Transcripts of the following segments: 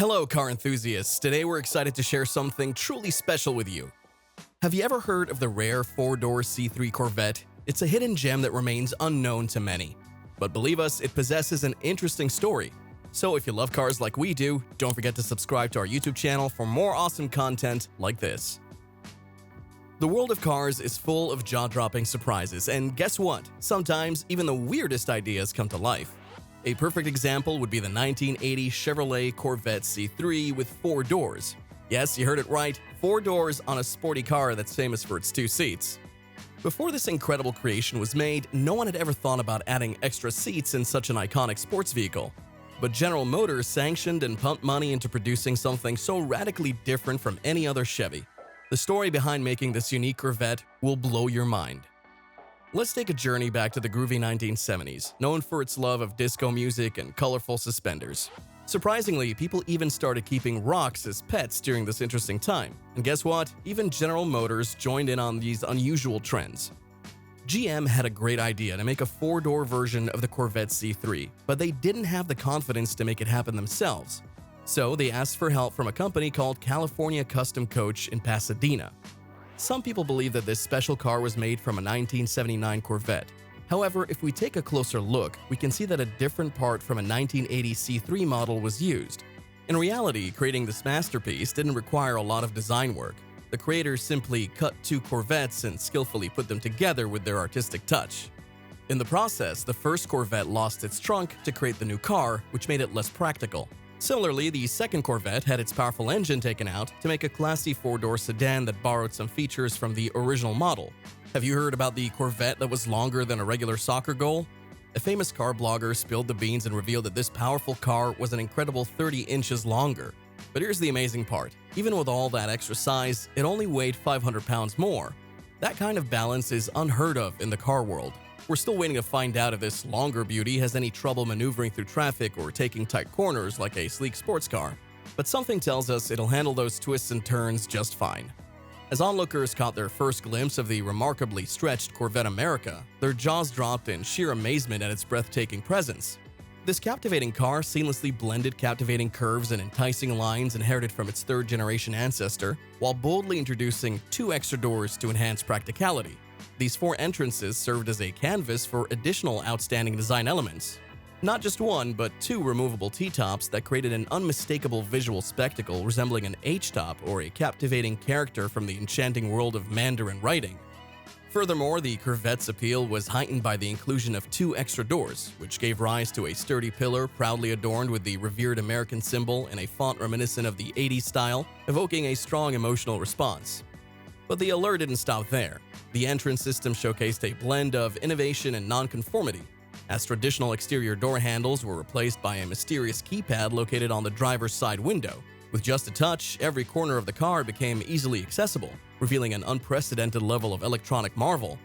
Hello, car enthusiasts. Today we're excited to share something truly special with you. Have you ever heard of the rare four-door C3 Corvette? It's a hidden gem that remains unknown to many. But believe us, it possesses an interesting story. So if you love cars like we do, don't forget to subscribe to our YouTube channel for more awesome content like this. The world of cars is full of jaw-dropping surprises, and guess what? Sometimes even the weirdest ideas come to life. A perfect example would be the 1980 Chevrolet Corvette C3 with 4 doors. Yes, you heard it right, 4 doors on a sporty car that's famous for its 2 seats. Before this incredible creation was made, no one had ever thought about adding extra seats in such an iconic sports vehicle. But General Motors sanctioned and pumped money into producing something so radically different from any other Chevy. The story behind making this unique Corvette will blow your mind. Let's take a journey back to the groovy 1970s, known for its love of disco music and colorful suspenders. Surprisingly, people even started keeping rocks as pets during this interesting time. And guess what? Even General Motors joined in on these unusual trends. GM had a great idea to make a 4-door version of the Corvette C3, but they didn't have the confidence to make it happen themselves. So they asked for help from a company called California Custom Coach in Pasadena. Some people believe that this special car was made from a 1979 Corvette. However, if we take a closer look, we can see that a different part from a 1980 C3 model was used. In reality, creating this masterpiece didn't require a lot of design work. The creators simply cut 2 Corvettes and skillfully put them together with their artistic touch. In the process, the first Corvette lost its trunk to create the new car, which made it less practical. Similarly, the second Corvette had its powerful engine taken out to make a classy 4-door sedan that borrowed some features from the original model. Have you heard about the Corvette that was longer than a regular soccer goal? A famous car blogger spilled the beans and revealed that this powerful car was an incredible 30 inches longer. But here's the amazing part. Even with all that extra size, it only weighed 500 pounds more. That kind of balance is unheard of in the car world. We're still waiting to find out if this longer beauty has any trouble maneuvering through traffic or taking tight corners like a sleek sports car. But something tells us it'll handle those twists and turns just fine. As onlookers caught their first glimpse of the remarkably stretched Corvette America, their jaws dropped in sheer amazement at its breathtaking presence. This captivating car seamlessly blended captivating curves and enticing lines inherited from its third-generation ancestor, while boldly introducing 2 extra doors to enhance practicality. These 4 entrances served as a canvas for additional outstanding design elements. Not just 1, but 2 removable T-tops that created an unmistakable visual spectacle resembling an H-top or a captivating character from the enchanting world of Mandarin writing. Furthermore, the Corvette's appeal was heightened by the inclusion of 2 extra doors, which gave rise to a sturdy pillar proudly adorned with the revered American symbol in a font reminiscent of the 80s style, evoking a strong emotional response. But the allure didn't stop there. The entrance system showcased a blend of innovation and nonconformity, as traditional exterior door handles were replaced by a mysterious keypad located on the driver's side window. With just a touch, every corner of the car became easily accessible, revealing an unprecedented level of electronic marvel.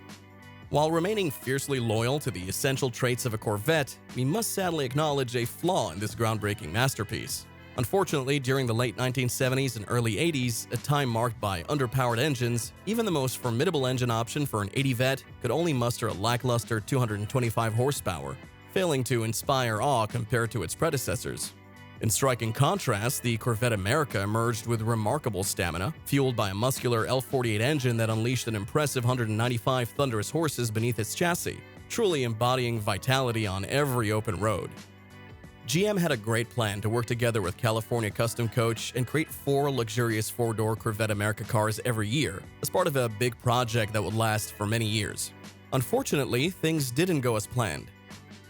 While remaining fiercely loyal to the essential traits of a Corvette, we must sadly acknowledge a flaw in this groundbreaking masterpiece. Unfortunately, during the late 1970s and early 80s, a time marked by underpowered engines, even the most formidable engine option for an 80 Vette could only muster a lackluster 225 horsepower, failing to inspire awe compared to its predecessors. In striking contrast, the Corvette America emerged with remarkable stamina, fueled by a muscular L48 engine that unleashed an impressive 195 thunderous horses beneath its chassis, truly embodying vitality on every open road. GM had a great plan to work together with California Custom Coach and create 4 luxurious 4-door Corvette America cars every year, as part of a big project that would last for many years. Unfortunately, things didn't go as planned.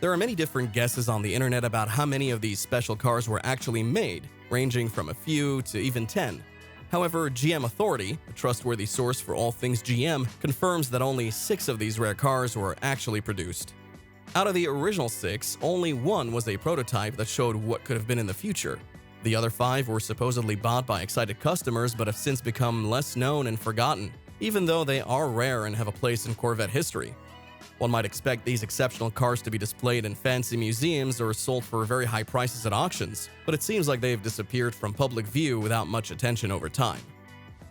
There are many different guesses on the internet about how many of these special cars were actually made, ranging from a few to even 10. However, GM Authority, a trustworthy source for all things GM, confirms that only 6 of these rare cars were actually produced. Out of the original 6, only 1 was a prototype that showed what could have been in the future. The other 5 were supposedly bought by excited customers but have since become less known and forgotten, even though they are rare and have a place in Corvette history. One might expect these exceptional cars to be displayed in fancy museums or sold for very high prices at auctions, but it seems like they've disappeared from public view without much attention over time.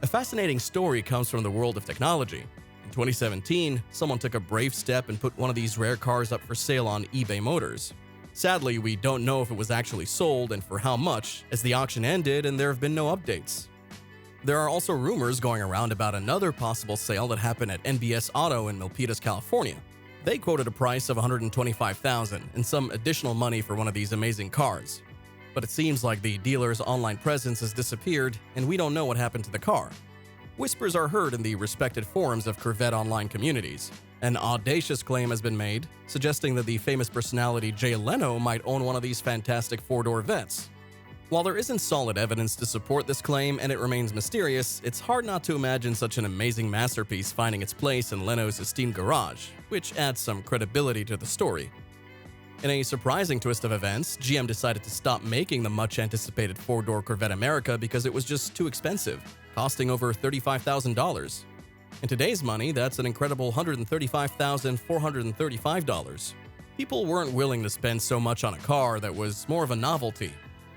A fascinating story comes from the world of technology. In 2017, someone took a brave step and put one of these rare cars up for sale on eBay Motors. Sadly, we don't know if it was actually sold and for how much, as the auction ended and there have been no updates. There are also rumors going around about another possible sale that happened at NBS Auto in Milpitas, California. They quoted a price of $125,000 and some additional money for one of these amazing cars. But it seems like the dealer's online presence has disappeared and we don't know what happened to the car. Whispers are heard in the respected forums of Corvette online communities. An audacious claim has been made, suggesting that the famous personality Jay Leno might own one of these fantastic four-door Vettes. While there isn't solid evidence to support this claim and it remains mysterious, it's hard not to imagine such an amazing masterpiece finding its place in Leno's esteemed garage, which adds some credibility to the story. In a surprising twist of events, GM decided to stop making the much-anticipated four-door Corvette America because it was just too expensive, costing over $35,000. In today's money, that's an incredible $135,435. People weren't willing to spend so much on a car that was more of a novelty.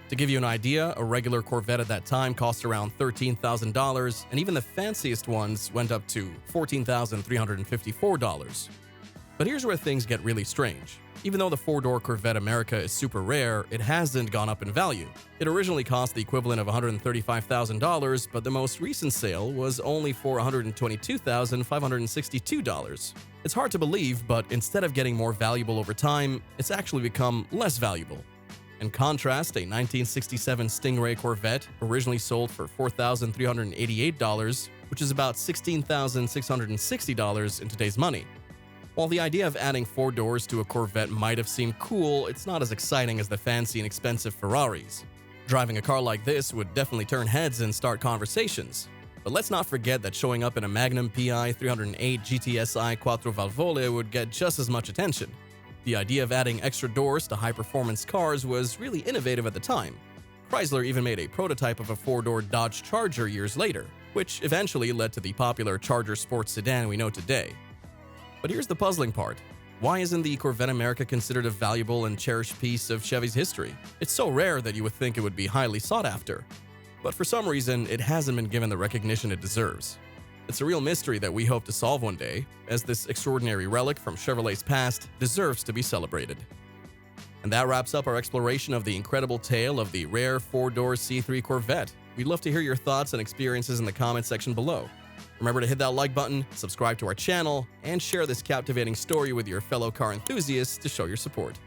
To give you an idea, a regular Corvette at that time cost around $13,000, and even the fanciest ones went up to $14,354. But here's where things get really strange. Even though the four-door Corvette America is super rare, it hasn't gone up in value. It originally cost the equivalent of $135,000, but the most recent sale was only for $122,562. It's hard to believe, but instead of getting more valuable over time, it's actually become less valuable. In contrast, a 1967 Stingray Corvette originally sold for $4,388, which is about $16,660 in today's money. While the idea of adding four doors to a Corvette might have seemed cool, it's not as exciting as the fancy and expensive Ferraris. Driving a car like this would definitely turn heads and start conversations. But let's not forget that showing up in a Magnum PI 308 GTSI Quattro Valvole would get just as much attention. The idea of adding extra doors to high-performance cars was really innovative at the time. Chrysler even made a prototype of a four-door Dodge Charger years later, which eventually led to the popular Charger sports sedan we know today. But here's the puzzling part. Why isn't the Corvette America considered a valuable and cherished piece of Chevy's history? It's so rare that you would think it would be highly sought after. But for some reason, it hasn't been given the recognition it deserves. It's a real mystery that we hope to solve one day, as this extraordinary relic from Chevrolet's past deserves to be celebrated. And that wraps up our exploration of the incredible tale of the rare four-door C3 Corvette. We'd love to hear your thoughts and experiences in the comment section below. Remember to hit that like button, subscribe to our channel, and share this captivating story with your fellow car enthusiasts to show your support.